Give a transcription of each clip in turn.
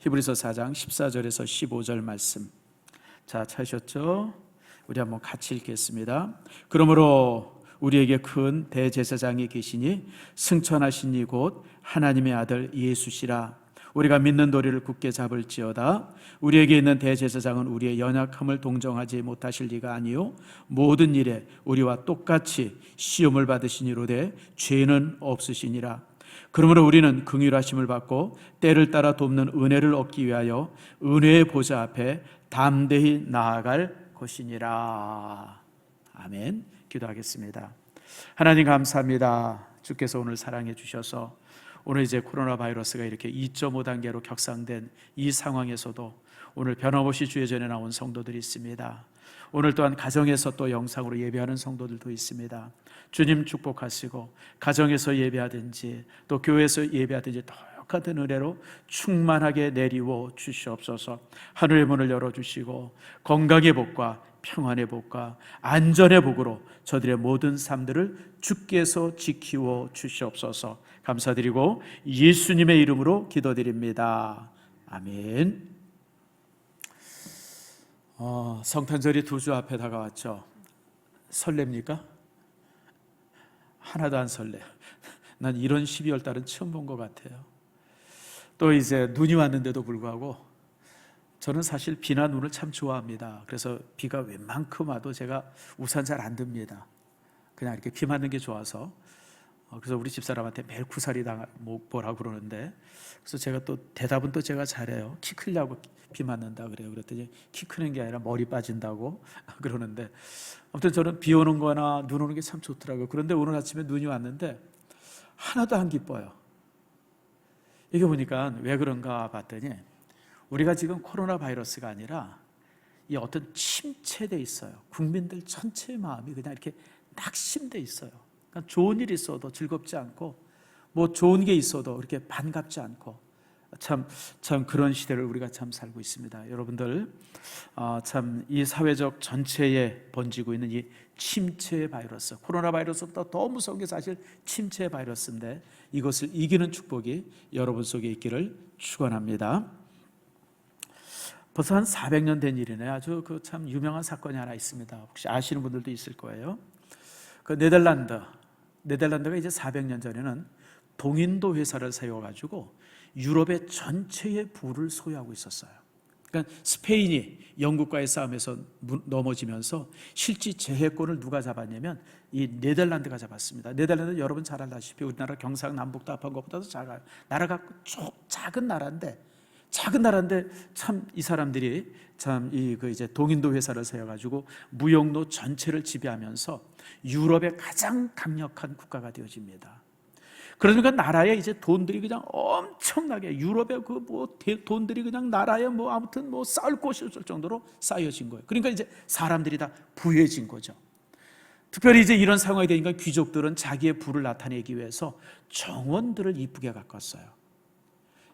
히브리서 4장 14절에서 15절 말씀. 자, 찾으셨죠? 우리 한번 같이 읽겠습니다. 그러므로 우리에게 큰 대제사장이 계시니 승천하신 이 곧 하나님의 아들 예수시라. 우리가 믿는 도리를 굳게 잡을지어다. 우리에게 있는 대제사장은 우리의 연약함을 동정하지 못하실 리가 아니요 모든 일에 우리와 똑같이 시험을 받으시니로되 죄는 없으시니라. 그러므로 우리는 긍휼하심을 받고 때를 따라 돕는 은혜를 얻기 위하여 은혜의 보좌 앞에 담대히 나아갈 것이니라. 아멘. 기도하겠습니다. 하나님 감사합니다. 주께서 오늘 사랑해 주셔서 오늘 이제 코로나 바이러스가 이렇게 2.5단계로 격상된 이 상황에서도 오늘 변함없이 주의 전에 나온 성도들이 있습니다. 오늘 또한 가정에서 또 영상으로 예배하는 성도들도 있습니다. 주님 축복하시고 가정에서 예배하든지 또 교회에서 예배하든지 똑같은 은혜로 충만하게 내리워 주시옵소서. 하늘의 문을 열어주시고 건강의 복과 평안의 복과 안전의 복으로 저들의 모든 삶들을 주께서 지키워 주시옵소서. 감사드리고 예수님의 이름으로 기도드립니다. 아멘. 성탄절이 두 주 앞에 다가왔죠. 설렙니까? 하나도 안 설레요. 난 이런 12월 달은 처음 본 것 같아요. 또 이제 눈이 왔는데도 불구하고 저는 사실 비나 눈을 참 좋아합니다. 그래서 비가 웬만큼 와도 제가 우산 잘 안 듭니다. 그냥 이렇게 비 맞는 게 좋아서. 그래서 우리 집사람한테 매일 구사리 뭐라고 그러는데, 그래서 제가 또 대답은 또 제가 잘해요. 키 크려고 비 맞는다 그래요. 그랬더니 키 크는 게 아니라 머리 빠진다고 그러는데, 아무튼 저는 비 오는 거나 눈 오는 게 참 좋더라고요. 그런데 오늘 아침에 눈이 왔는데 하나도 안 기뻐요. 이게 보니까 왜 그런가 봤더니 우리가 지금 코로나 바이러스가 아니라 이 어떤 침체돼 있어요. 국민들 전체의 마음이 그냥 이렇게 낙심돼 있어요. 그러니까 좋은 일이 있어도 즐겁지 않고, 뭐 좋은 게 있어도 이렇게 반갑지 않고, 참 그런 시대를 우리가 참 살고 있습니다. 여러분들, 참 이 사회적 전체에 번지고 있는 이 침체 바이러스, 코로나 바이러스보다 더 무서운 게 사실 침체 바이러스인데, 이것을 이기는 축복이 여러분 속에 있기를 축원합니다. 벌써 한 400년 된 일이네. 아주 그 참 유명한 사건이 하나 있습니다. 혹시 아시는 분들도 있을 거예요. 그 네덜란드가 이제 400년 전에는 동인도 회사를 세워가지고 유럽의 전체의 부를 소유하고 있었어요. 그러니까 스페인이 영국과의 싸움에서 넘어지면서 실제 제해권을 누가 잡았냐면 이 네덜란드가 잡았습니다. 네덜란드 여러분 잘 알다시피 우리나라 경상남북도 합한 것보다도 작아요. 나라가 작은 나라인데 참 이 사람들이 참 이제 동인도 회사를 세워가지고 무역로 전체를 지배하면서 유럽의 가장 강력한 국가가 되어집니다. 그러니까 나라에 이제 돈들이 그냥 엄청나게 유럽의 그 돈들이 그냥 나라에 아무튼 쌓을 곳이 없을 정도로 쌓여진 거예요. 그러니까 이제 사람들이 다 부유해진 거죠. 특별히 이제 이런 상황이 되니까 귀족들은 자기의 부를 나타내기 위해서 정원들을 이쁘게 가꿨어요.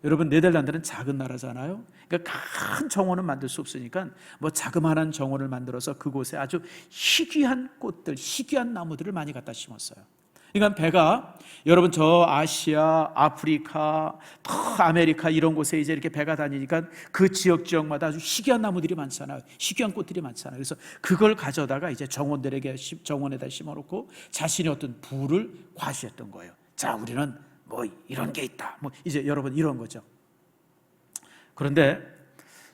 여러분, 네덜란드는 작은 나라잖아요. 그러니까 큰 정원은 만들 수 없으니까 자그마한 정원을 만들어서 그곳에 아주 희귀한 꽃들, 희귀한 나무들을 많이 갖다 심었어요. 그러니까 배가 여러분 저 아시아, 아프리카, 아메리카 이런 곳에 이제 이렇게 배가 다니니까 그 지역마다 아주 희귀한 나무들이 많잖아요. 희귀한 꽃들이 많잖아요. 그래서 그걸 가져다가 이제 정원에다 심어놓고 자신의 어떤 부를 과시했던 거예요. 자, 우리는 이런 게 있다. 이제 여러분 이런 거죠. 그런데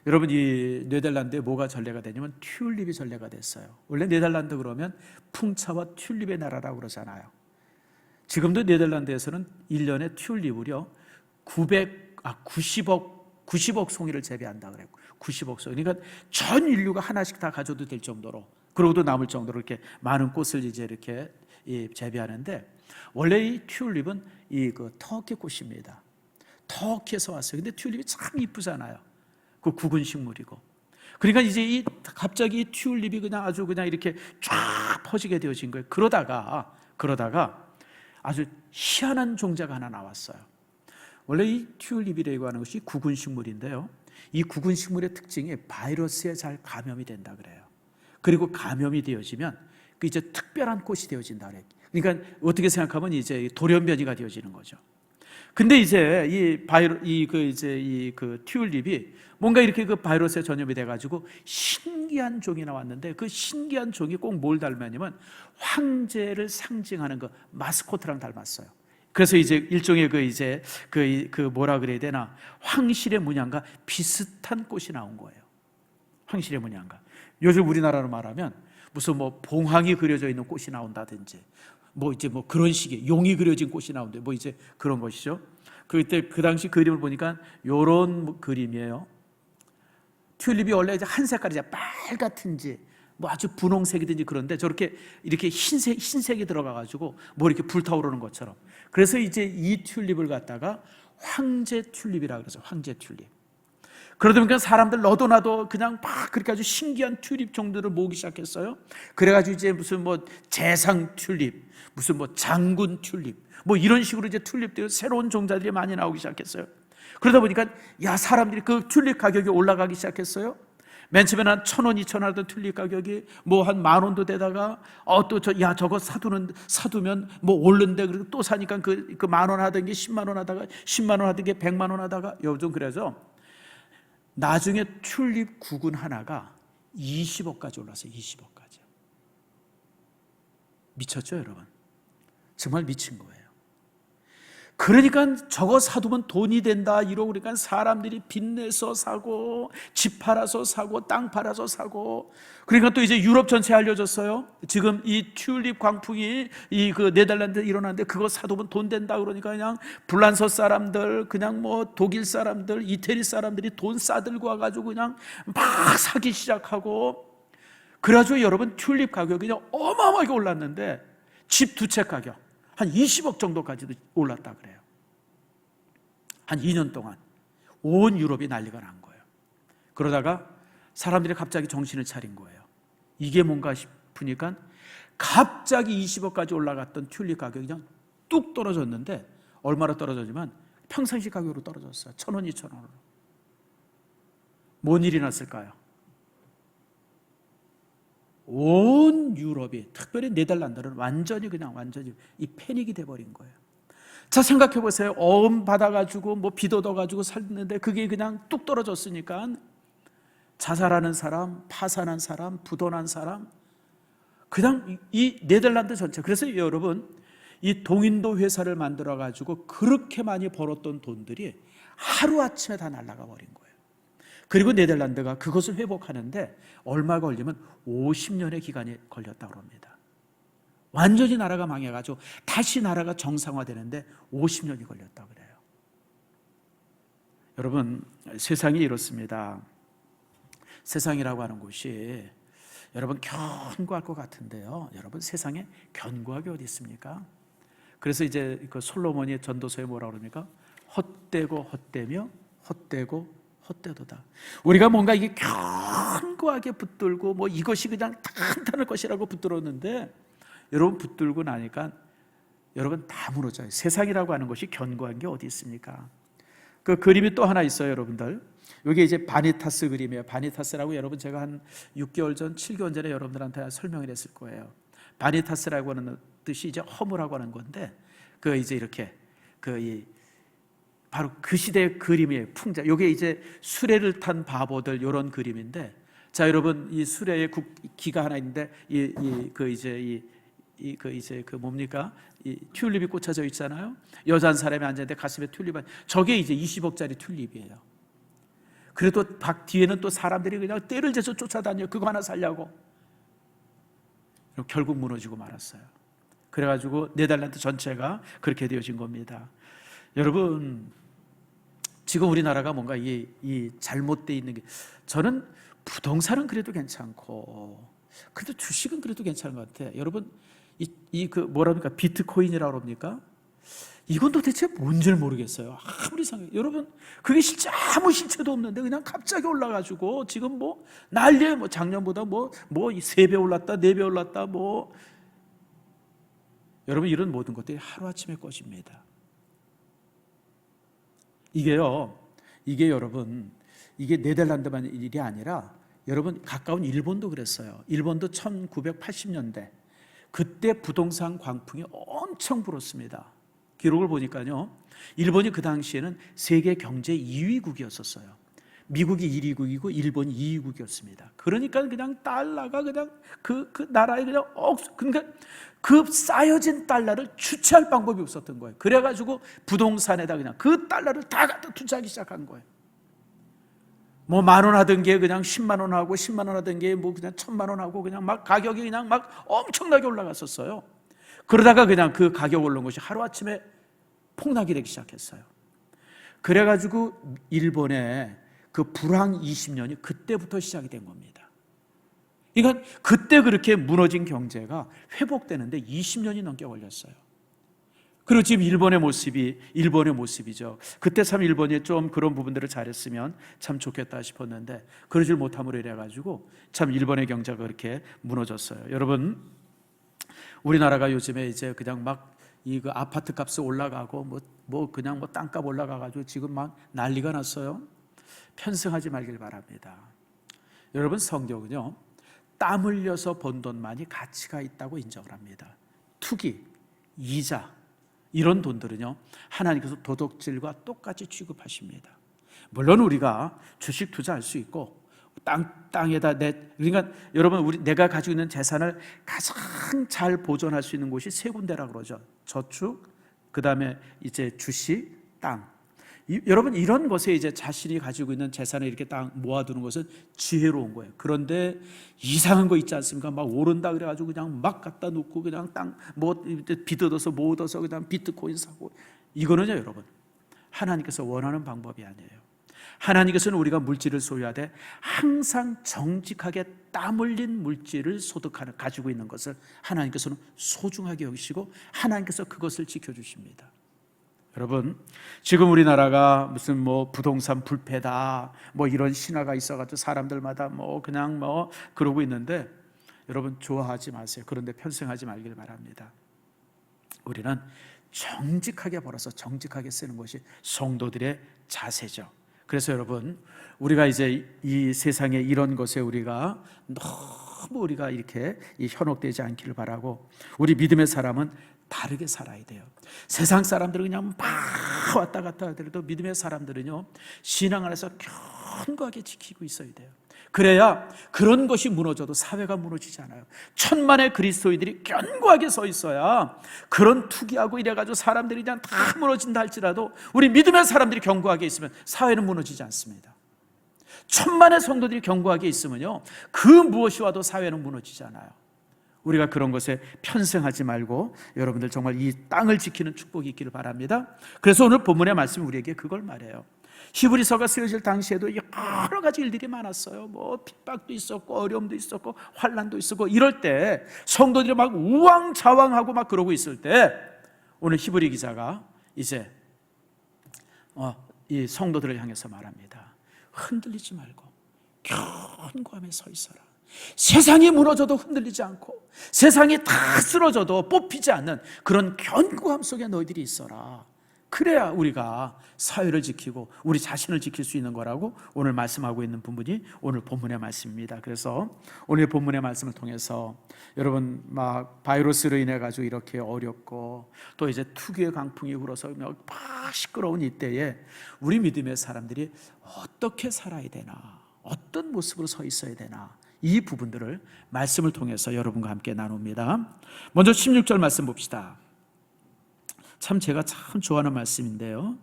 여러분 이 네덜란드에 뭐가 전례가 되냐면 튤립이 전례가 됐어요. 원래 네덜란드 그러면 풍차와 튤립의 나라라고 그러잖아요. 지금도 네덜란드에서는 1년에 튤립을요 90억 송이를 재배한다 그래요. 90억 송이. 그러니까 전 인류가 하나씩 다 가져도 될 정도로, 그러고도 남을 정도로 이렇게 많은 꽃을 이제 이렇게 재배하는데, 원래 이 튤립은 그 터키 꽃입니다. 터키에서 왔어요. 근데 튤립이 참 이쁘잖아요. 그 국은 식물이고. 그러니까 이제 갑자기 이 튤립이 그냥 아주 그냥 이렇게 쫙 퍼지게 되어진 거예요. 그러다가 아주 희한한 종자가 하나 나왔어요. 원래 이 튤립이라고 하는 것이 국은 식물인데요. 이 국은 식물의 특징이 바이러스에 잘 감염이 된다 그래요. 그리고 감염이 되어지면 그 이제 특별한 꽃이 되어진다 그래요. 그러니까 어떻게 생각하면 이제 돌연변이가 되어지는 거죠. 근데 이제 이 튤립이 뭔가 이렇게 그 바이러스에 전염이 돼가지고 신기한 종이 나왔는데, 그 신기한 종이 꼭 뭘 닮았냐면 황제를 상징하는 그 마스코트랑 닮았어요. 그래서 이제 일종의 뭐라 그래야 되나, 황실의 문양과 비슷한 꽃이 나온 거예요. 황실의 문양과. 요즘 우리나라로 말하면 무슨 뭐 봉황이 그려져 있는 꽃이 나온다든지 뭐 그런 식의 용이 그려진 꽃이 나온대, 뭐 이제 그런 것이죠. 그때 그 당시 그림을 보니까 요런 그림이에요. 튤립이 원래 이제 한 색깔이죠. 빨갛든지 뭐 아주 분홍색이든지, 그런데 저렇게 이렇게 흰색이 들어가가지고 뭐 이렇게 불타오르는 것처럼. 그래서 이제 이 튤립을 갖다가 황제 튤립이라고 그래서 황제 튤립. 그러다 보니까 사람들 너도 나도 그냥 막 그렇게 아주 신기한 튤립 종들을 모으기 시작했어요. 그래가지고 이제 무슨 뭐 재상 튤립, 무슨 뭐 장군 튤립, 뭐 이런 식으로 이제 튤립들 새로운 종자들이 많이 나오기 시작했어요. 그러다 보니까 사람들이 그 튤립 가격이 올라가기 시작했어요. 맨 처음에는 한 1,000원, 2,000원 하던 튤립 가격이 뭐 한 10,000원도 되다가 저거 사두면 뭐 오른데, 그리고 또 사니까 그 10,000원 하던 게 100,000원 하다가 100,000원 하던 게 100만 원 하다가 요즘 그래서 나중에 튤립 구근 하나가 20억까지 올랐어요. 20억까지. 미쳤죠, 여러분? 정말 미친 거예요. 그러니까 저거 사두면 돈이 된다 이러고, 그러니까 사람들이 빚내서 사고, 집 팔아서 사고, 땅 팔아서 사고. 그러니까 또 이제 유럽 전체에 알려졌어요. 지금 이 튤립 광풍이 그 네덜란드에 일어났는데, 그거 사두면 돈 된다 그러니까 그냥 불란서 사람들, 그냥 뭐 독일 사람들, 이태리 사람들이 돈 싸들고 와가지고 그냥 막 사기 시작하고. 그래가지고 여러분, 튤립 가격이 그냥 어마어마하게 올랐는데, 집 두 채 가격 한 20억 정도까지도 올랐다 그래요. 한 2년 동안 온 유럽이 난리가 난 거예요. 그러다가 사람들이 갑자기 정신을 차린 거예요. 이게 뭔가 싶으니까 갑자기 20억까지 올라갔던 튤립 가격이 그냥 뚝 떨어졌는데, 얼마나 떨어졌지만 평상시 가격으로 떨어졌어요. 1,000원, 2,000원으로. 뭔 일이 났을까요? 온 유럽이, 특별히 네덜란드는 완전히 이 패닉이 돼버린 거예요. 자, 생각해 보세요. 어음 받아가지고 뭐 빚 얻어가지고 살는데 그게 그냥 뚝 떨어졌으니까 자살하는 사람, 파산한 사람, 부도난 사람, 그냥 이 네덜란드 전체. 그래서 여러분, 이 동인도 회사를 만들어가지고 그렇게 많이 벌었던 돈들이 하루아침에 다 날아가 버린 거예요. 그리고 네덜란드가 그것을 회복하는데 얼마 걸리면 50년의 기간이 걸렸다고 합니다. 완전히 나라가 망해가지고 다시 나라가 정상화되는데 50년이 걸렸다고 그래요. 여러분, 세상이 이렇습니다. 세상이라고 하는 곳이 여러분 견고할 것 같은데요, 여러분 세상에 견고하게 어디 있습니까? 그래서 이제 그 솔로몬이 전도서에 뭐라고 그럽니까? 헛되고 헛되며 헛되고 헛되도다. 우리가 뭔가 이게 견고하게 붙들고 뭐 이것이 그냥 탄탄할 것이라고 붙들었는데, 여러분 붙들고 나니까 여러분 다 무너져요. 세상이라고 하는 것이 견고한 게 어디 있습니까? 그 그림이 또 하나 있어요, 여러분들. 이게 이제 바니타스 그림이에요. 바니타스라고 여러분 제가 한 6개월 전, 7개월 전에 여러분들한테 설명을 했을 거예요. 바니타스라고 하는 뜻이 이제 허무라고 하는 건데, 그 이제 이렇게 바로 그 시대의 그림이에요. 풍자. 이게 이제 수레를 탄 바보들 이런 그림인데, 자 여러분, 이 수레에 기가 하나 있는데 뭡니까? 이 튤립이 꽂혀져 있잖아요. 여자 한 사람이 앉았는데 가슴에 튤립이, 저게 이제 20억짜리 튤립이에요. 그래도 뒤에는 또 사람들이 그냥 떼를 재서 쫓아다녀. 그거 하나 살려고. 결국 무너지고 말았어요. 그래가지고 네덜란드 전체가 그렇게 되어진 겁니다. 여러분, 지금 우리나라가 뭔가 이 잘못되어 있는 게, 저는 부동산은 그래도 괜찮고, 그래도 주식은 그래도 괜찮은 것 같아요. 여러분, 뭐랍니까? 비트코인이라고 그럽니까? 이건 도대체 뭔지를 모르겠어요. 아무리 생각해요. 여러분, 그게 실제 아무 실체도 없는데 그냥 갑자기 올라가지고 지금 뭐 난리에, 뭐 작년보다 뭐 3배 올랐다, 4배 올랐다, 뭐. 여러분, 이런 모든 것들이 하루아침에 꺼집니다. 이게 여러분, 이게 네덜란드만 일이 아니라 여러분 가까운 일본도 그랬어요. 일본도 1980년대 그때 부동산 광풍이 엄청 불었습니다. 기록을 보니까요, 일본이 그 당시에는 세계 경제 2위국이었었어요. 미국이 1위국이고 일본이 2위국이었습니다. 그러니까 그냥 달러가 그냥 그 나라에 그냥 그러니까 그 쌓여진 달러를 주체할 방법이 없었던 거예요. 그래가지고 부동산에다 그냥 그 달러를 다 갖다 투자하기 시작한 거예요. 뭐 10,000원 하던 게 그냥 10만 원 하고 10만 원 하던 게 뭐 그냥 1,000만 원 하고 그냥 막 가격이 그냥 막 엄청나게 올라갔었어요. 그러다가 그냥 그 가격 올라온 것이 하루아침에 폭락이 되기 시작했어요. 그래가지고 일본의 그 불황 20년이 그때부터 시작이 된 겁니다. 그러니까 그때 그렇게 무너진 경제가 회복되는데 20년이 넘게 걸렸어요. 그리고 지금 일본의 모습이죠. 그때 참 일본이 좀 그런 부분들을 잘했으면 참 좋겠다 싶었는데 그러질 못함으로 이래가지고 참 일본의 경제가 그렇게 무너졌어요. 여러분, 우리나라가 요즘에 이제 그냥 막 이 그 아파트 값이 올라가고 뭐 그냥 뭐 땅값 올라가가지고 지금 막 난리가 났어요. 편승하지 말길 바랍니다. 여러분, 성경은요, 땀 흘려서 번 돈만이 가치가 있다고 인정을 합니다. 투기, 이자 이런 돈들은요, 하나님께서 도둑질과 똑같이 취급하십니다. 물론 우리가 주식 투자할 수 있고 땅에다 그러니까 여러분, 내가 가지고 있는 재산을 가장 잘 보존할 수 있는 곳이 세 군데라 그러죠. 저축, 그 다음에 이제 주식, 땅. 여러분, 이런 것에 이제 자신이 가지고 있는 재산을 이렇게 딱 모아두는 것은 지혜로운 거예요. 그런데 이상한 거 있지 않습니까? 막 오른다 그래가지고 그냥 막 갖다 놓고 그냥 땅 빚 얻어서 못 얻어서 그냥 비트코인 사고, 이거는요, 여러분, 하나님께서 원하는 방법이 아니에요. 하나님께서는 우리가 물질을 소유하되 항상 정직하게 땀 흘린 물질을 가지고 있는 것을 하나님께서는 소중하게 여기시고 하나님께서 그것을 지켜주십니다. 여러분, 지금 우리나라가 무슨 뭐 부동산 불패다 뭐 이런 신화가 있어가지고 사람들마다 뭐 그냥 뭐 그러고 있는데, 여러분 좋아하지 마세요. 그런데 편승하지 말길 바랍니다. 우리는 정직하게 벌어서 정직하게 쓰는 것이 성도들의 자세죠. 그래서 여러분, 우리가 이제 이 세상에 이런 것에 우리가 너무 우리가 이렇게 현혹되지 않기를 바라고, 우리 믿음의 사람은 다르게 살아야 돼요. 세상 사람들은 그냥 막 왔다 갔다 하더라도 믿음의 사람들은요, 신앙 안에서 견고하게 지키고 있어야 돼요. 그래야 그런 것이 무너져도 사회가 무너지지 않아요. 천만의 그리스도인들이 견고하게 서 있어야 그런 투기하고 이래가지고 사람들이 그냥 다 무너진다 할지라도 우리 믿음의 사람들이 견고하게 있으면 사회는 무너지지 않습니다. 천만의 성도들이 견고하게 있으면요, 그 무엇이 와도 사회는 무너지지 않아요. 우리가 그런 것에 편승하지 말고 여러분들 정말 이 땅을 지키는 축복이 있기를 바랍니다. 그래서 오늘 본문의 말씀이 우리에게 그걸 말해요. 히브리서가 쓰여질 당시에도 여러 가지 일들이 많았어요. 뭐 핍박도 있었고 어려움도 있었고 환난도 있었고, 이럴 때 성도들이 막 우왕좌왕하고 막 그러고 있을 때 오늘 히브리 기자가 이제 이 성도들을 향해서 말합니다. 흔들리지 말고 견고함에 서 있어라. 세상이 무너져도 흔들리지 않고 세상이 다 쓰러져도 뽑히지 않는 그런 견고함 속에 너희들이 있어라. 그래야 우리가 사회를 지키고 우리 자신을 지킬 수 있는 거라고 오늘 말씀하고 있는 부분이 오늘 본문의 말씀입니다. 그래서 오늘 본문의 말씀을 통해서 여러분, 막 바이러스로 인해 가지고 이렇게 어렵고 또 이제 투기의 강풍이 불어서 막 시끄러운 이때에 우리 믿음의 사람들이 어떻게 살아야 되나, 어떤 모습으로 서 있어야 되나, 이 부분들을 말씀을 통해서 여러분과 함께 나눕니다. 먼저 16절 말씀 봅시다. 참 제가 참 좋아하는 말씀인데요.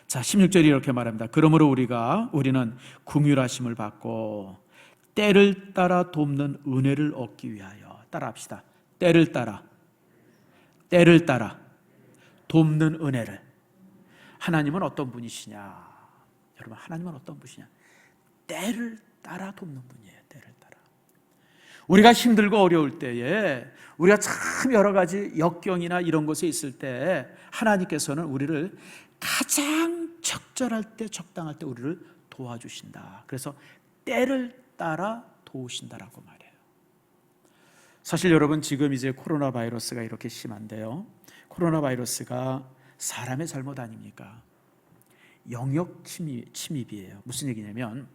자, 16절이 이렇게 말합니다. 그러므로 우리는 긍휼하심을 받고 때를 따라 돕는 은혜를 얻기 위하여, 따라합시다. 때를 따라 돕는 은혜를. 하나님은 어떤 분이시냐? 여러분, 하나님은 어떤 분이시냐? 때를 따라 돕는 분이에요. 때를 따라. 우리가 힘들고 어려울 때에, 우리가 참 여러 가지 역경이나 이런 것에 있을 때 하나님께서는 우리를 가장 적절할 때, 적당할 때 우리를 도와주신다. 그래서 때를 따라 도우신다라고 말해요. 사실 여러분, 지금 이제 코로나 바이러스가 이렇게 심한데요, 코로나 바이러스가 사람의 잘못 아닙니까? 영역 침입이에요. 무슨 얘기냐면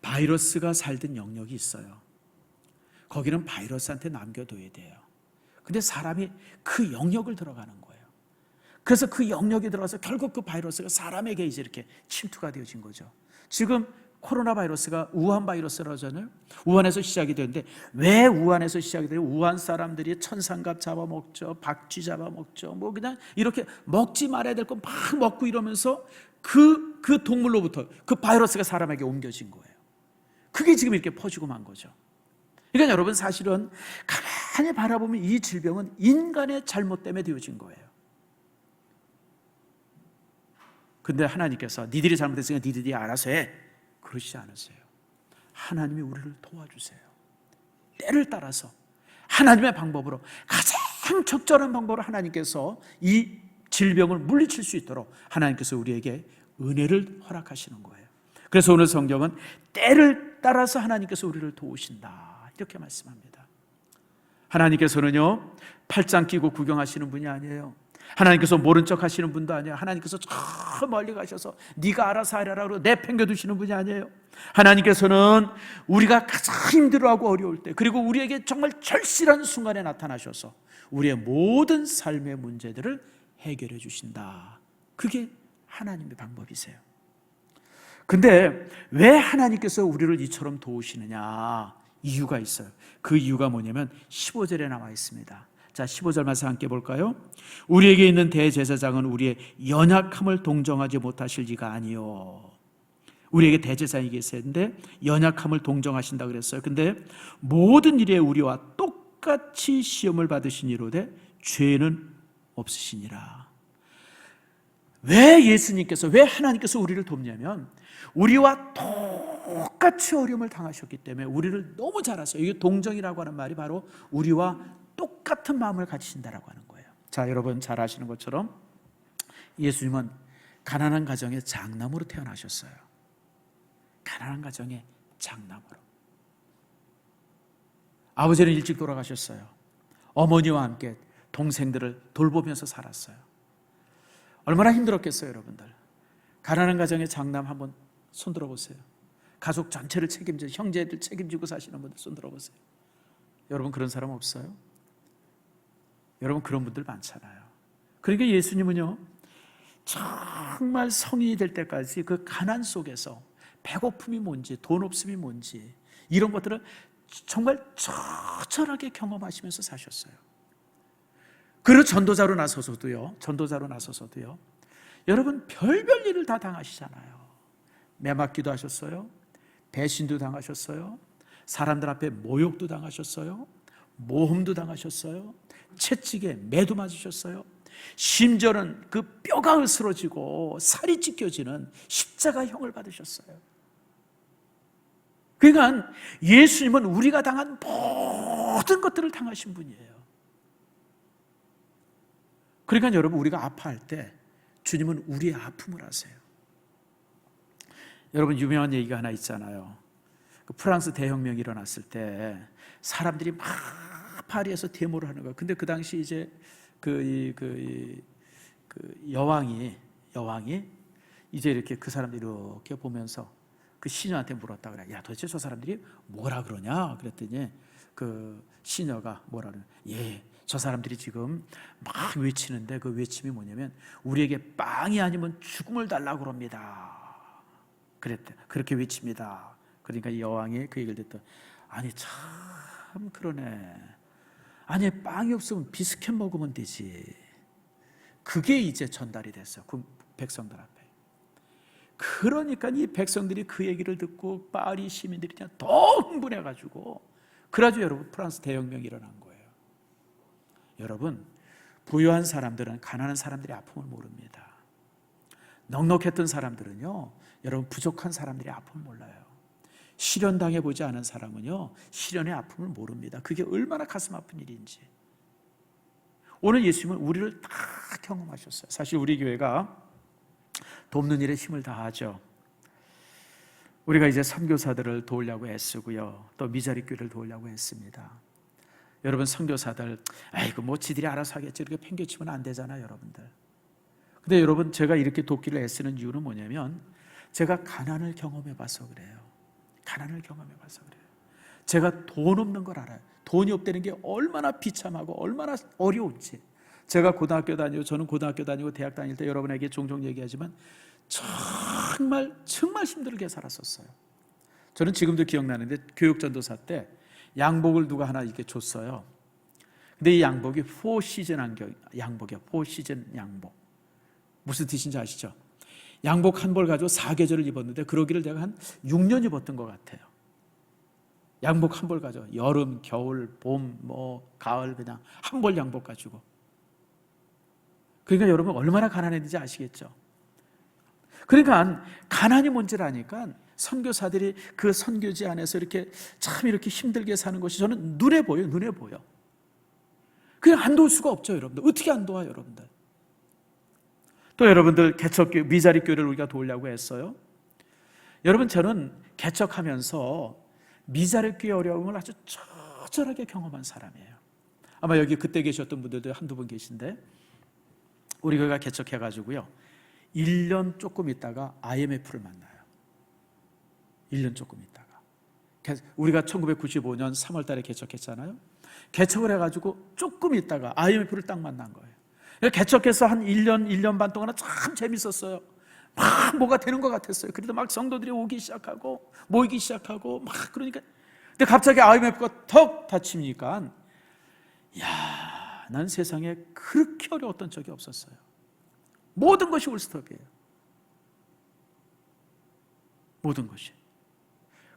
바이러스가 살던 영역이 있어요. 거기는 바이러스한테 남겨둬야 돼요. 근데 사람이 그 영역을 들어가는 거예요. 그래서 그 영역에 들어가서 결국 그 바이러스가 사람에게 이제 이렇게 침투가 되어진 거죠. 지금 코로나 바이러스가 우한 바이러스라잖아요. 우한에서 시작이 되는데 왜 우한에서 시작이 돼요? 우한 사람들이 천상갑 잡아먹죠, 박쥐 잡아먹죠. 뭐 그냥 이렇게 먹지 말아야 될 거 막 먹고 이러면서 그 동물로부터 그 바이러스가 사람에게 옮겨진 거예요. 그게 지금 이렇게 퍼지고 만 거죠. 그러니까 여러분, 사실은 가만히 바라보면 이 질병은 인간의 잘못 때문에 되어진 거예요. 근데 하나님께서 니들이 잘못했으니까 니들이 알아서 해, 그러시지 않으세요. 하나님이 우리를 도와주세요. 때를 따라서 하나님의 방법으로, 가장 적절한 방법으로 하나님께서 이 질병을 물리칠 수 있도록 하나님께서 우리에게 은혜를 허락하시는 거예요. 그래서 오늘 성경은 때를 따라서 하나님께서 우리를 도우신다, 이렇게 말씀합니다. 하나님께서는요, 팔짱 끼고 구경하시는 분이 아니에요. 하나님께서 모른 척 하시는 분도 아니에요. 하나님께서 저 멀리 가셔서 네가 알아서 하라고 내팽겨두시는 분이 아니에요. 하나님께서는 우리가 가장 힘들어하고 어려울 때, 그리고 우리에게 정말 절실한 순간에 나타나셔서 우리의 모든 삶의 문제들을 해결해 주신다. 그게 하나님의 방법이세요. 근데 왜 하나님께서 우리를 이처럼 도우시느냐? 이유가 있어요. 그 이유가 뭐냐면 15절에 나와 있습니다. 자, 15절 말씀 함께 볼까요? 우리에게 있는 대제사장은 우리의 연약함을 동정하지 못하실 리가 아니요. 우리에게 대제사장이 계시는데 연약함을 동정하신다 그랬어요. 근데 모든 일에 우리와 똑같이 시험을 받으시니로되 죄는 없으시니라. 왜 예수님께서, 왜 하나님께서 우리를 돕냐면 우리와 똑같이 어려움을 당하셨기 때문에 우리를 너무 잘 아세요. 이게 동정이라고 하는 말이 바로 우리와 똑같은 마음을 가지신다라고 하는 거예요. 자, 여러분 잘 아시는 것처럼 예수님은 가난한 가정의 장남으로 태어나셨어요. 가난한 가정의 장남으로. 아버지는 일찍 돌아가셨어요. 어머니와 함께 동생들을 돌보면서 살았어요. 얼마나 힘들었겠어요, 여러분들. 가난한 가정의 장남 한번 손 들어보세요. 가족 전체를 책임져, 형제들 책임지고 사시는 분들 손 들어보세요. 여러분 그런 사람 없어요? 여러분 그런 분들 많잖아요. 그러니까 예수님은요, 정말 성인이 될 때까지 그 가난 속에서 배고픔이 뭔지, 돈 없음이 뭔지, 이런 것들을 정말 처절하게 경험하시면서 사셨어요. 그리고 전도자로 나서서도요, 여러분 별별 일을 다 당하시잖아요. 매맞기도 하셨어요. 배신도 당하셨어요. 사람들 앞에 모욕도 당하셨어요. 모험도 당하셨어요. 채찍에 매도 맞으셨어요. 심지어는 그 뼈가 으스러지고 살이 찢겨지는 십자가형을 받으셨어요. 그러니까 예수님은 우리가 당한 모든 것들을 당하신 분이에요. 그러니까 여러분, 우리가 아파할 때 주님은 우리의 아픔을 아세요. 여러분, 유명한 얘기가 하나 있잖아요. 그 프랑스 대혁명이 일어났을 때 사람들이 막 파리에서 데모를 하는 거예요. 근데 그 당시 이제 그 여왕이 이제 이렇게 그 사람들이 이렇게 보면서 그 시녀한테 물었다 그래. 야, 도대체 저 사람들이 뭐라 그러냐? 그랬더니 그 시녀가 뭐라 그래? 예, 저 사람들이 지금 막 외치는데 그 외침이 뭐냐면 우리에게 빵이 아니면 죽음을 달라고 그럽니다. 그랬대. 그렇게 외칩니다. 그러니까 이 여왕이 그 얘기를 듣던, 아니 참 그러네. 아니 빵이 없으면 비스켓 먹으면 되지. 그게 이제 전달이 됐어요. 그 백성들 앞에. 그러니까 이 백성들이 그 얘기를 듣고 파리 시민들이 그냥 더 흥분해가지고, 그래가지고 여러분 프랑스 대혁명이 일어난 거예요. 여러분, 부유한 사람들은 가난한 사람들의 아픔을 모릅니다. 넉넉했던 사람들은요, 여러분 부족한 사람들의 아픔을 몰라요. 실현당해 보지 않은 사람은요, 실현의 아픔을 모릅니다. 그게 얼마나 가슴 아픈 일인지. 오늘 예수님은 우리를 다 경험하셨어요. 사실 우리 교회가 돕는 일에 힘을 다하죠. 우리가 이제 선교사들을 도우려고 애쓰고요, 또 미자리 교회를 도우려고 애씁니다. 여러분, 선교사들 아이고 뭐 지들이 알아서 하겠지 이렇게 팽개치면 안 되잖아요, 여러분들. 근데 여러분, 제가 이렇게 돕기를 애쓰는 이유는 뭐냐면 제가 가난을 경험해 봐서 그래요. 가난을 경험해 봐서 그래요. 제가 돈 없는 걸 알아요. 돈이 없다는 게 얼마나 비참하고 얼마나 어려운지. 제가 저는 고등학교 다니고 대학 다닐 때 여러분에게 종종 얘기하지만 정말 힘들게 살았었어요. 저는 지금도 기억나는데 교육전도사 때 양복을 누가 하나 이렇게 줬어요. 근데 이 양복이 4시즌 양복이야. 4시즌 양복. 무슨 뜻인지 아시죠? 양복 한 벌 가지고 4계절을 입었는데 그러기를 내가 한 6년 입었던 것 같아요. 양복 한 벌 가지고 여름, 겨울, 봄, 가을 그냥 한 벌 양복 가지고. 그러니까 여러분 얼마나 가난했는지 아시겠죠? 그러니까 가난이 뭔지를 아니까 선교사들이 그 선교지 안에서 이렇게 힘들게 사는 것이 저는 눈에 보여. 그냥 안 도울 수가 없죠, 여러분들. 어떻게 안 도와요, 여러분들? 또 여러분들 개척교회, 미자립교회를 우리가 도우려고 했어요. 여러분, 저는 개척하면서 미자립교회 어려움을 아주 처절하게 경험한 사람이에요. 아마 여기 그때 계셨던 분들도 한두 분 계신데, 우리 교회가 개척해가지고요 1년 조금 있다가 IMF를 만나요. 1년 조금 있다가. 우리가 1995년 3월 달에 개척했잖아요. 개척을 해가지고 조금 있다가 IMF를 딱 만난 거예요. 개척해서 한 1년 반 동안은 참 재밌었어요. 막 뭐가 되는 것 같았어요. 그래도 막 성도들이 오기 시작하고 모이기 시작하고 막 그러니까. 근데 갑자기 IMF가 턱 닫히니까 난 세상에 그렇게 어려웠던 적이 없었어요. 모든 것이 올스톱이에요. 모든 것이.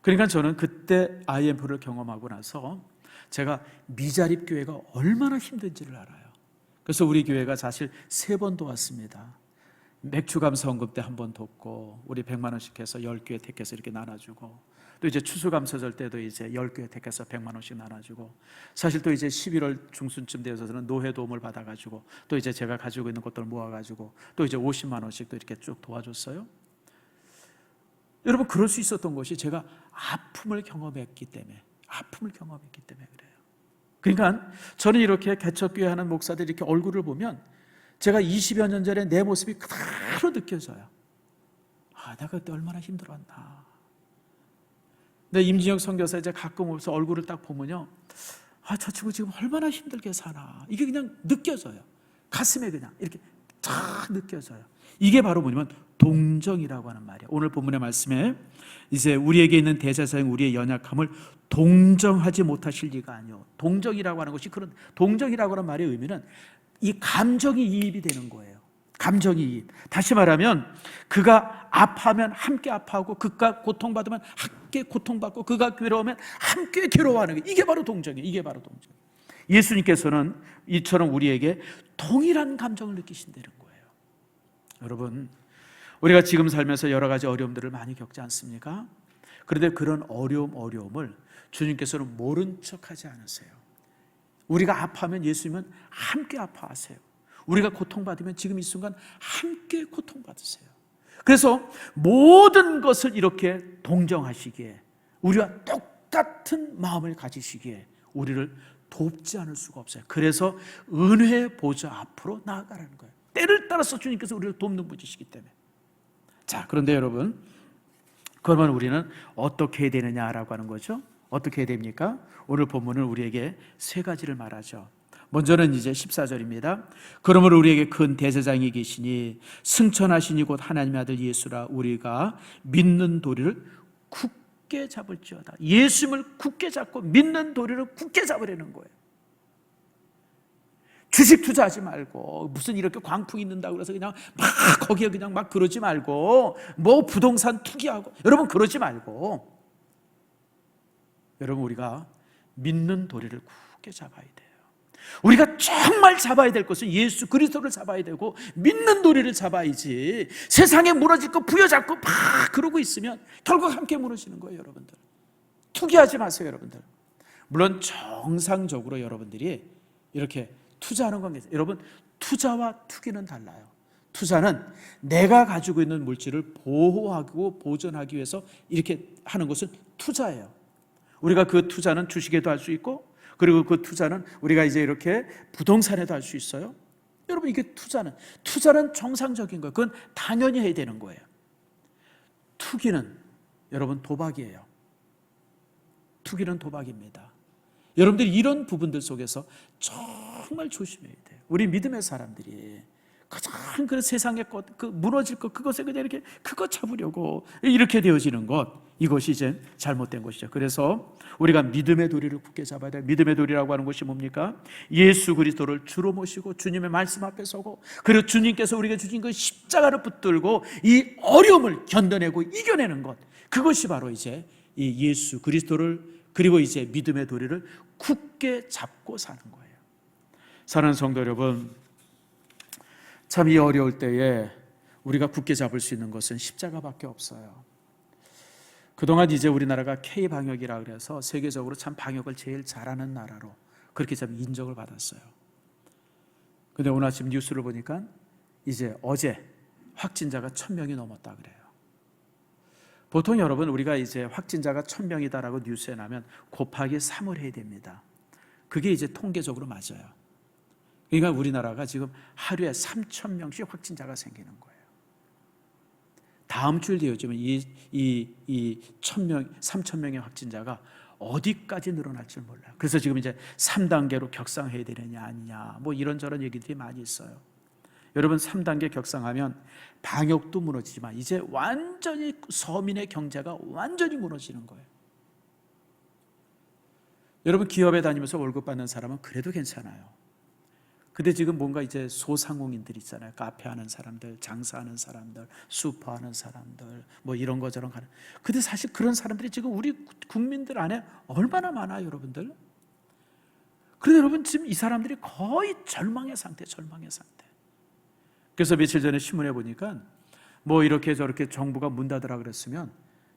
그러니까 저는 그때 IMF를 경험하고 나서 제가 미자립교회가 얼마나 힘든지를 알아요. 그래서 우리 교회가 사실 3번 도왔습니다. 맥주감사원금 때 1번 돕고, 우리 100만 원씩 해서 10교회 택해서 이렇게 나눠주고, 또 이제 추수감사절 때도 이제 10교회 택해서 100만 원씩 나눠주고, 사실 또 이제 11월 중순쯤 되어서는 노회 도움을 받아가지고, 또 이제 제가 가지고 있는 것들을 모아가지고, 또 이제 50만 원씩 또 이렇게 쭉 도와줬어요. 여러분, 그럴 수 있었던 것이 제가 아픔을 경험했기 때문에 그래요. 그러니까 저는 이렇게 개척교회 하는 목사들이 이렇게 얼굴을 보면 제가 20여 년 전에 내 모습이 그대로 느껴져요. 내가 그때 얼마나 힘들었나. 근데 임진혁 선교사 이제 가끔 오면서 얼굴을 딱 보면요, 저 친구 지금 얼마나 힘들게 사나. 이게 그냥 느껴져요. 가슴에 그냥 이렇게 쫙 느껴져요. 이게 바로 뭐냐면 동정이라고 하는 말이에요. 오늘 본문의 말씀에 이제 우리에게 있는 대제사장 우리의 연약함을 동정하지 못하실 리가 아니요. 동정이라고 하는 것이, 그런 동정이라고 하는 말의 의미는 이 감정이 이입이 되는 거예요. 감정이 이입. 다시 말하면 그가 아파하면 함께 아파하고, 그가 고통받으면 함께 고통받고, 그가 괴로우면 함께 괴로워하는 게, 이게 바로 동정이에요. 이게 바로 동정. 예수님께서는 이처럼 우리에게 동일한 감정을 느끼신다는 거예요. 여러분, 우리가 지금 살면서 여러 가지 어려움들을 많이 겪지 않습니까? 그런데 그런 어려움을 주님께서는 모른 척하지 않으세요. 우리가 아파하면 예수님은 함께 아파하세요. 우리가 고통받으면 지금 이 순간 함께 고통받으세요. 그래서 모든 것을 이렇게 동정하시기에, 우리와 똑같은 마음을 가지시기에 우리를 돕지 않을 수가 없어요. 그래서 은혜의 보좌 앞으로 나아가라는 거예요. 때를 따라서 주님께서 우리를 돕는 분이시기 때문에. 자, 그런데 여러분, 그러면 우리는 어떻게 해야 되느냐라고 하는 거죠. 어떻게 해야 됩니까? 오늘 본문은 우리에게 3가지를 말하죠. 먼저는 이제 14절입니다. 그러므로 우리에게 큰 대제사장이 계시니 승천하시니 곧 하나님의 아들 예수라. 우리가 믿는 도리를 굳게 잡을지어다. 예수님을 굳게 잡고 믿는 도리를 굳게 잡으려는 거예요. 주식 투자하지 말고, 무슨 이렇게 광풍이 있는다고 그래서 그냥 막 거기에 그냥 막 그러지 말고, 뭐 부동산 투기하고, 여러분 그러지 말고, 여러분 우리가 믿는 도리를 굳게 잡아야 돼요. 우리가 정말 잡아야 될 것은 예수 그리스도를 잡아야 되고, 믿는 도리를 잡아야지. 세상에 무너질 거 부여잡고 막 그러고 있으면 결국 함께 무너지는 거예요. 여러분들 투기하지 마세요. 여러분들, 물론 정상적으로 여러분들이 이렇게 투자하는 건 괜찮아요. 여러분, 투자와 투기는 달라요. 투자는 내가 가지고 있는 물질을 보호하고 보존하기 위해서 이렇게 하는 것은 투자예요. 우리가 그 투자는 주식에도 할 수 있고, 그리고 그 투자는 우리가 이제 이렇게 부동산에도 할 수 있어요. 여러분, 이게 투자는 정상적인 거예요. 그건 당연히 해야 되는 거예요. 투기는 여러분 도박이에요. 투기는 도박입니다. 여러분들이 이런 부분들 속에서 정말 조심해야 돼요. 우리 믿음의 사람들이 가장 그 세상의 것, 그 무너질 것, 그것에 그냥 이렇게 그것 잡으려고 이렇게 되어지는 것, 이것이 이제 잘못된 것이죠. 그래서 우리가 믿음의 도리를 굳게 잡아야 돼요. 믿음의 도리라고 하는 것이 뭡니까? 예수 그리스도를 주로 모시고 주님의 말씀 앞에 서고, 그리고 주님께서 우리에게 주신 그 십자가를 붙들고 이 어려움을 견뎌내고 이겨내는 것, 그것이 바로 이제 이 예수 그리스도를, 그리고 이제 믿음의 도리를 굳게 잡고 사는 거예요. 사랑하는 성도 여러분, 참 이 어려울 때에 우리가 굳게 잡을 수 있는 것은 십자가밖에 없어요. 그동안 이제 우리나라가 K방역이라 그래서 세계적으로 참 방역을 제일 잘하는 나라로 그렇게 참 인정을 받았어요. 근데 오늘 아침 뉴스를 보니까 이제 어제 확진자가 1000명이 넘었다 그래요. 보통 여러분, 우리가 이제 확진자가 1000명이다라고 뉴스에 나면 곱하기 3을 해야 됩니다. 그게 이제 통계적으로 맞아요. 그러니까 우리나라가 지금 하루에 3000명씩 확진자가 생기는 거예요. 다음 주일 되어지면 이 1000명, 3000명의 확진자가 어디까지 늘어날지 몰라요. 그래서 지금 이제 3단계로 격상해야 되느냐 아니냐, 뭐 이런저런 얘기들이 많이 있어요. 여러분, 3단계 격상하면 방역도 무너지지만 이제 완전히 서민의 경제가 완전히 무너지는 거예요. 여러분, 기업에 다니면서 월급 받는 사람은 그래도 괜찮아요. 근데 지금 뭔가 이제 소상공인들 있잖아요. 카페 하는 사람들, 장사하는 사람들, 슈퍼하는 사람들, 뭐 이런 거 저런 거 하는. 근데 사실 그런 사람들이 지금 우리 국민들 안에 얼마나 많아요, 여러분들? 그런데 여러분, 지금 이 사람들이 거의 절망의 상태. 그래서 며칠 전에 신문에 보니까 뭐 이렇게 저렇게 정부가 문 닫으라 그랬으면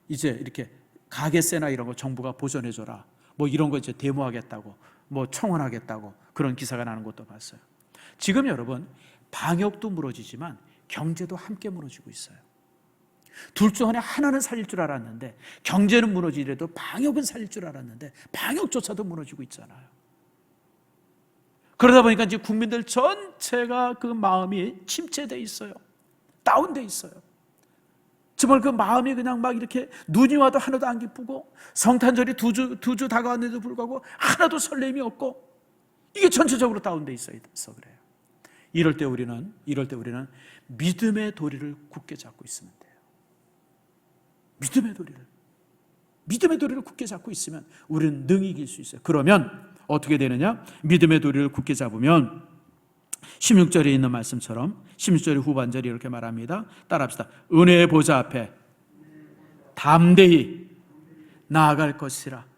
이제 이렇게 가게세나 이런 거 정부가 보전해줘라, 뭐 이런 거 이제 데모하겠다고, 뭐 청원하겠다고 그런 기사가 나는 것도 봤어요. 지금 여러분, 방역도 무너지지만 경제도 함께 무너지고 있어요. 둘 중 하나는 살릴 줄 알았는데, 경제는 무너지더라도 방역은 살릴 줄 알았는데 방역조차도 무너지고 있잖아요. 그러다 보니까 이제 국민들 전체가 그 마음이 침체되어 있어요. 다운되어 있어요. 정말 그 마음이 그냥 막 이렇게 눈이 와도 하나도 안 기쁘고, 성탄절이 두 주 다가왔는데도 불구하고 하나도 설렘이 없고, 이게 전체적으로 다운되어 있어서 그래요. 이럴 때 우리는 믿음의 도리를 굳게 잡고 있으면 돼요. 믿음의 도리를 굳게 잡고 있으면 우리는 능히 이길 수 있어요. 그러면 어떻게 되느냐? 믿음의 도리를 굳게 잡으면 16절에 있는 말씀처럼 16절의 후반절이 이렇게 말합니다. 따라합시다. 은혜의 보좌 앞에 담대히 나아갈 것이라.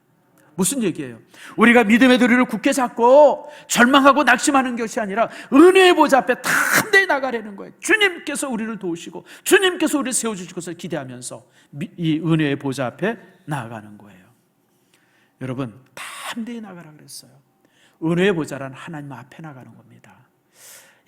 무슨 얘기예요? 우리가 믿음의 도리를 굳게 잡고 절망하고 낙심하는 것이 아니라 은혜의 보좌 앞에 담대히 나가려는 거예요. 주님께서 우리를 도우시고 주님께서 우리를 세워주실 것을 기대하면서 이 은혜의 보좌 앞에 나아가는 거예요. 여러분, 담대히 나가라 그랬어요. 은혜의 보좌란 하나님 앞에 나가는 겁니다.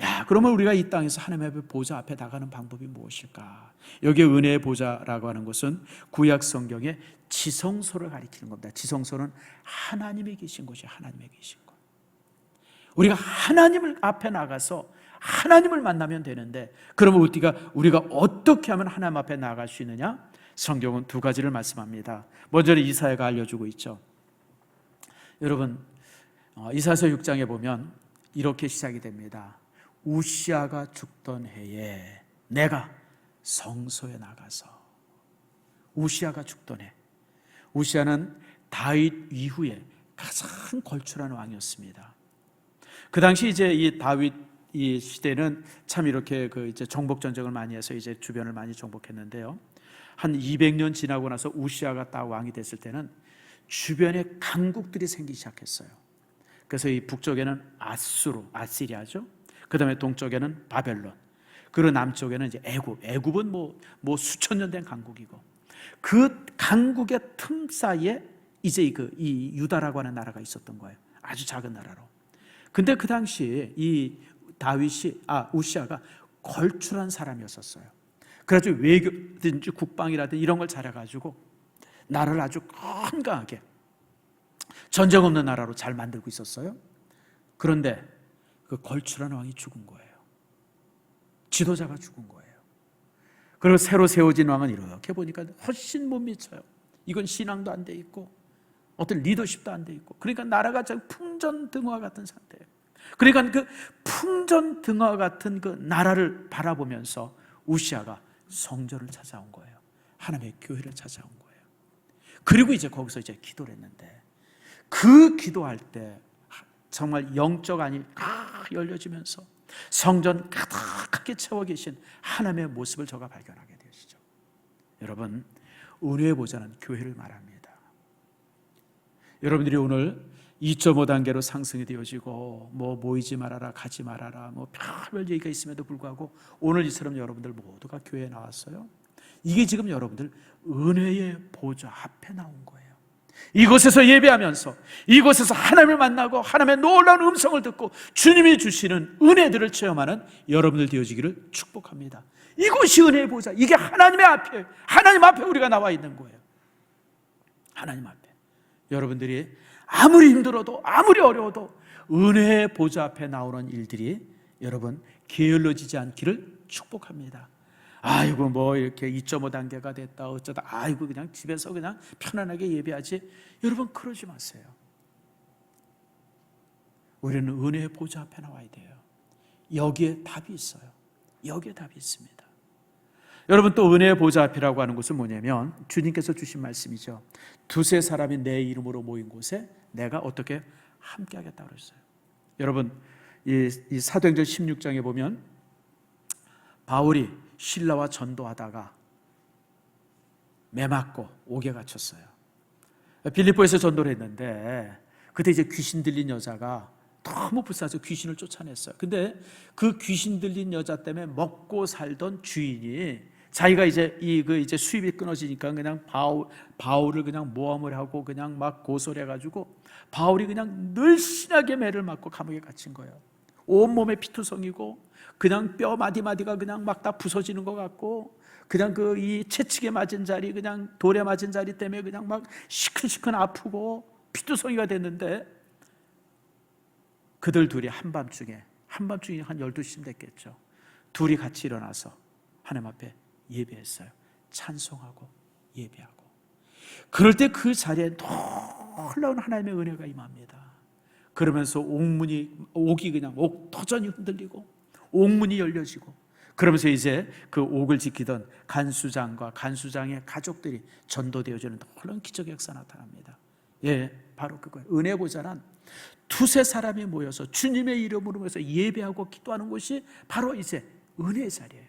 야, 그러면 우리가 이 땅에서 하나님의 보좌 앞에 나가는 방법이 무엇일까? 여기 은혜의 보좌라고 하는 것은 구약 성경의 지성소를 가리키는 겁니다. 지성소는 하나님이 계신 곳이 하나님이 계신 곳. 우리가 하나님을 앞에 나가서 하나님을 만나면 되는데, 그러면 우리가 어떻게 하면 하나님 앞에 나갈 수 있느냐? 성경은 두 가지를 말씀합니다. 먼저 이사야가 알려주고 있죠. 여러분, 이사야서 6장에 보면 이렇게 시작이 됩니다. 우시아가 죽던 해에 내가 성소에 나가서. 우시아가 죽던 해. 우시아는 다윗 이후에 가장 걸출한 왕이었습니다. 그 당시 이제 이 다윗 이 시대는 참 이렇게 이제 정복 전쟁을 많이 해서 이제 주변을 많이 정복했는데요. 한 200년 지나고 나서 우시아가 딱 왕이 됐을 때는 주변에 강국들이 생기기 시작했어요. 그래서 이 북쪽에는 아시리아죠. 그 다음에 동쪽에는 바벨론, 그리고 남쪽에는 이제 애굽은 뭐 수천 년 된 강국이고, 그 강국의 틈 사이에 이제 이 유다라고 하는 나라가 있었던 거예요. 아주 작은 나라로. 근데 그 당시에 이 우시아가 걸출한 사람이었었어요. 그래가지고 외교든지 국방이라든지 이런 걸 잘해가지고 나라를 아주 건강하게 전쟁 없는 나라로 잘 만들고 있었어요. 그런데 그 걸출한 왕이 죽은 거예요. 지도자가 죽은 거예요. 그리고 새로 세워진 왕은 이렇게 보니까 훨씬 못 미쳐요. 이건 신앙도 안 돼 있고 어떤 리더십도 안 돼 있고, 그러니까 나라가 풍전등화 같은 상태예요. 그러니까 그 풍전등화 같은 그 나라를 바라보면서 우시아가 성전을 찾아온 거예요. 하나님의 교회를 찾아온 거예요. 그리고 이제 거기서 이제 기도를 했는데, 그 기도할 때 정말 영적 안이 다 열려지면서 성전 가득하게 채워 계신 하나님의 모습을 저가 발견하게 되시죠. 여러분, 은혜의 보좌는 교회를 말합니다. 여러분들이 오늘 2.5단계로 상승이 되어지고 모이지 말아라, 가지 말아라, 별별 얘기가 있음에도 불구하고 오늘 이처럼 여러분들 모두가 교회에 나왔어요. 이게 지금 여러분들 은혜의 보좌 앞에 나온 거예요. 이곳에서 예배하면서, 이곳에서 하나님을 만나고 하나님의 놀라운 음성을 듣고 주님이 주시는 은혜들을 체험하는 여러분들 되어지기를 축복합니다. 이곳이 은혜의 보좌, 이게 하나님 앞에 우리가 나와 있는 거예요. 하나님 앞에 여러분들이 아무리 힘들어도, 아무리 어려워도 은혜의 보좌 앞에 나오는 일들이 여러분 게을러지지 않기를 축복합니다. 아이고 이렇게 2.5단계가 됐다 어쩌다, 아이고 그냥 집에서 그냥 편안하게 예배하지. 여러분 그러지 마세요. 우리는 은혜의 보좌 앞에 나와야 돼요. 여기에 답이 있어요. 여기에 답이 있습니다. 여러분, 또 은혜의 보좌 앞이라고 하는 것은 뭐냐면 주님께서 주신 말씀이죠. 두세 사람이 내 이름으로 모인 곳에 내가 어떻게 함께 하겠다고 그랬어요. 여러분, 이 사도행전 16장에 보면 바울이 신라와 전도하다가 매 맞고 옥에 갇혔어요. 빌립보에서 전도를 했는데 그때 이제 귀신 들린 여자가 너무 불쌍해서 귀신을 쫓아냈어요. 근데 그 귀신 들린 여자 때문에 먹고 살던 주인이 자기가 이제 수입이 끊어지니까 그냥 바울을 그냥 모함을 하고 그냥 막 고소를 해가지고 바울이 그냥 늘씬하게 매를 맞고 감옥에 갇힌 거예요. 온몸에 피투성이고 그냥 뼈 마디마디가 그냥 막 다 부서지는 것 같고, 그냥 이 채찍에 맞은 자리, 그냥 돌에 맞은 자리 때문에 그냥 막 시큰시큰 아프고 피투성이가 됐는데, 그들 둘이 한밤중에 한 12시쯤 됐겠죠. 둘이 같이 일어나서 하나님 앞에 예배했어요. 찬송하고 예배하고. 그럴 때 그 자리에 놀라운 하나님의 은혜가 임합니다. 그러면서 옥이 그냥 옥 터전이 흔들리고 옥문이 열려지고, 그러면서 이제 그 옥을 지키던 간수장과 간수장의 가족들이 전도되어지는 놀라운 기적의 역사 나타납니다. 예, 바로 그거예요. 은혜 보좌란 두세 사람이 모여서 주님의 이름으로 모여서 예배하고 기도하는 곳이 바로 이제 은혜의 자리예요.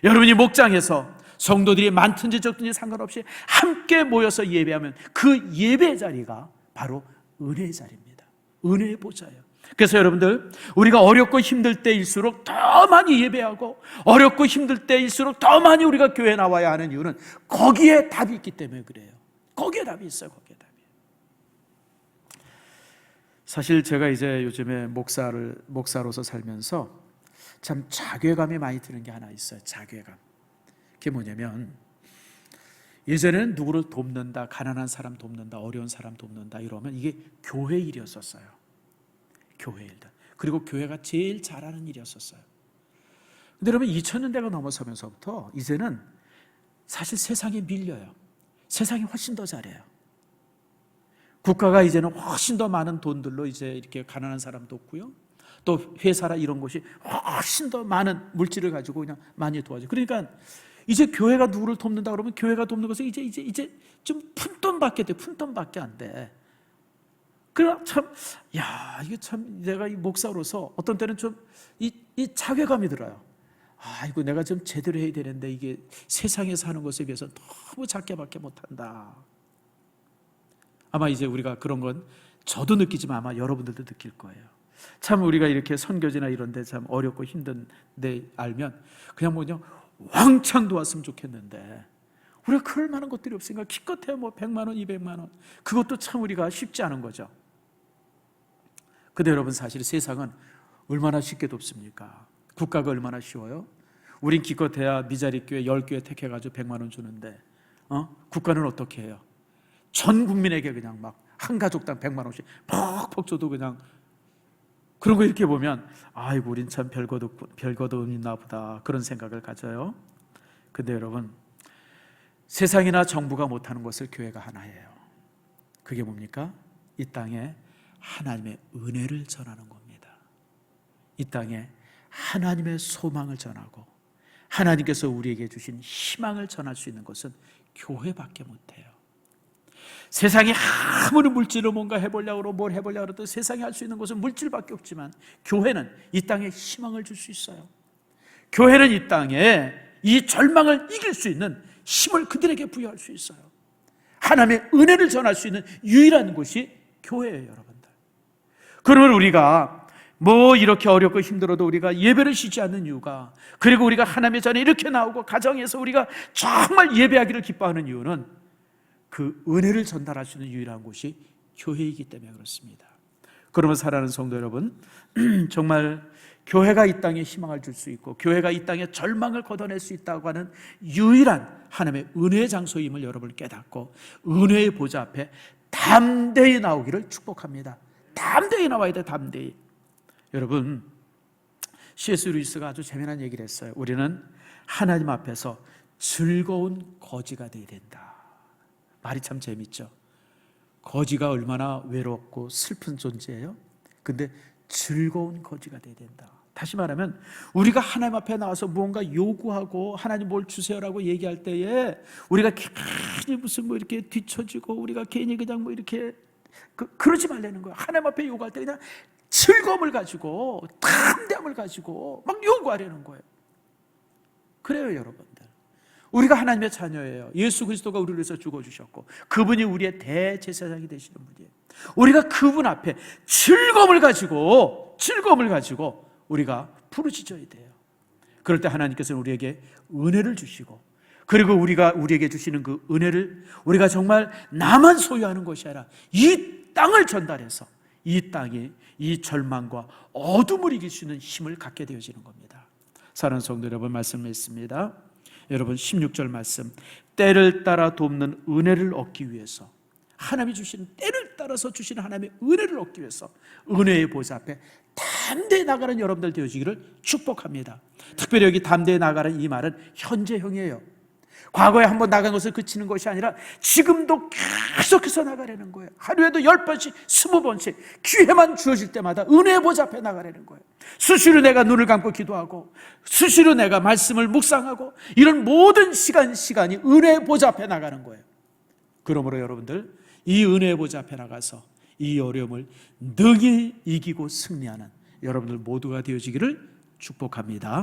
여러분이 목장에서 성도들이 많든지 적든지 상관없이 함께 모여서 예배하면 그 예배 자리가 바로 은혜의 자리입니다. 은혜의 보좌예요. 그래서 여러분들, 우리가 어렵고 힘들 때일수록 더 많이 예배하고 어렵고 힘들 때일수록 더 많이 우리가 교회에 나와야 하는 이유는 거기에 답이 있기 때문에 그래요. 거기에 답이 있어요. 거기에 답이. 사실 제가 이제 요즘에 목사로서 살면서 참 자괴감이 많이 드는 게 하나 있어요. 자괴감. 그게 뭐냐면, 예전에는 누구를 돕는다, 가난한 사람 돕는다, 어려운 사람 돕는다 이러면 이게 교회 일이었었어요. 교회 일들. 그리고 교회가 제일 잘하는 일이었었어요. 근데 여러분, 2000년대가 넘어서면서부터 이제는 사실 세상에 밀려요. 세상이 훨씬 더 잘해요. 국가가 이제는 훨씬 더 많은 돈들로 이제 이렇게 가난한 사람 돕고요. 또 회사라 이런 곳이 훨씬 더 많은 물질을 가지고 그냥 많이 도와줘요. 그러니까 이제 교회가 누구를 돕는다 그러면 교회가 돕는 것은 이제 좀 푼돈밖에 돼. 푼돈밖에 안 돼. 그럼 참, 이게 참 내가 이 목사로서 어떤 때는 좀 이 자괴감이 들어요. 이거 내가 좀 제대로 해야 되는데 이게 세상에 사는 것에 비해서 너무 작게밖에 못한다. 아마 이제 우리가 그런 건 저도 느끼지만 아마 여러분들도 느낄 거예요. 참 우리가 이렇게 선교지나 이런 데 참 어렵고 힘든 데 알면 그냥 왕창 도왔으면 좋겠는데 우리가 그럴 만한 것들이 없으니까 기껏해야 100만 원, 200만 원, 그것도 참 우리가 쉽지 않은 거죠. 근데 여러분, 사실 세상은 얼마나 쉽게 돕습니까? 국가가 얼마나 쉬워요? 우린 기껏해야 미자리 교회 10교회 택해가지고 100만 원 주는데 국가는 어떻게 해요? 전 국민에게 그냥 막 한 가족당 100만 원씩 퍽퍽 줘도 그냥, 그런 거 이렇게 보면 아이고 우린 참 별것도 없나 보다, 그런 생각을 가져요. 근데 여러분, 세상이나 정부가 못하는 것을 교회가 하나 해요. 그게 뭡니까? 이 땅에 하나님의 은혜를 전하는 겁니다. 이 땅에 하나님의 소망을 전하고 하나님께서 우리에게 주신 희망을 전할 수 있는 것은 교회밖에 못해요. 세상에 아무리 물질로 뭔가 해보려고 그러고 뭘 해보려고 해도 세상에 할 수 있는 것은 물질밖에 없지만 교회는 이 땅에 희망을 줄 수 있어요. 교회는 이 땅에 이 절망을 이길 수 있는 힘을 그들에게 부여할 수 있어요. 하나님의 은혜를 전할 수 있는 유일한 곳이 교회예요, 여러분들. 그러면 우리가 뭐 이렇게 어렵고 힘들어도 우리가 예배를 쉬지 않는 이유가, 그리고 우리가 하나님의 전에 이렇게 나오고 가정에서 우리가 정말 예배하기를 기뻐하는 이유는 그 은혜를 전달할 수 있는 유일한 곳이 교회이기 때문에 그렇습니다. 그러면 사랑하는 성도 여러분, 정말 교회가 이 땅에 희망을 줄 수 있고 교회가 이 땅에 절망을 걷어낼 수 있다고 하는 유일한 하나님의 은혜의 장소임을 여러분 깨닫고 은혜의 보좌 앞에 담대히 나오기를 축복합니다. 담대히 나와야 돼, 담대히. 여러분, C.S. 루이스가 아주 재미난 얘기를 했어요. 우리는 하나님 앞에서 즐거운 거지가 되어야 된다. 말이 참 재밌죠. 거지가 얼마나 외롭고 슬픈 존재예요. 근데 즐거운 거지가 되어야 된다. 다시 말하면 우리가 하나님 앞에 나와서 무언가 요구하고 하나님 뭘 주세요라고 얘기할 때에 우리가 괜히 무슨 뭐 이렇게 뒤처지고 우리가 괜히 그냥 뭐 이렇게 그러지 말라는 거예요. 하나님 앞에 요구할 때 그냥 즐거움을 가지고 담대함을 가지고 막 요구하려는 거예요. 그래요, 여러분들. 우리가 하나님의 자녀예요. 예수 그리스도가 우리를 위해서 죽어주셨고 그분이 우리의 대제사장이 되시는 분이에요. 우리가 그분 앞에 즐거움을 가지고 우리가 부르짖어야 돼요. 그럴 때 하나님께서는 우리에게 은혜를 주시고, 그리고 우리에게 주시는 그 은혜를 우리가 정말 나만 소유하는 것이 아니라 이 땅을 전달해서 이 땅이 이 절망과 어둠을 이길 수 있는 힘을 갖게 되어지는 겁니다. 사랑하는 성도 여러분, 말씀을 했습니다. 여러분 16절 말씀, 때를 따라 돕는 은혜를 얻기 위해서, 하나님이 주시는 때를 따라서 주시는 하나님의 은혜를 얻기 위해서 은혜의 보좌 앞에 담대히 나가는 여러분들 되어지기를 축복합니다. 특별히 여기 담대히 나가는 이 말은 현재형이에요. 과거에 한번 나간 것을 그치는 것이 아니라 지금도 계속해서 나가려는 거예요. 하루에도 10번씩 20번씩 기회만 주어질 때마다 은혜의 보좌 앞에 나가려는 거예요. 수시로 내가 눈을 감고 기도하고 수시로 내가 말씀을 묵상하고 이런 모든 시간이 은혜의 보좌 앞에 나가는 거예요. 그러므로 여러분들 이 은혜의 보좌 앞에 나가서 이 어려움을 능히 이기고 승리하는 여러분들 모두가 되어지기를 축복합니다.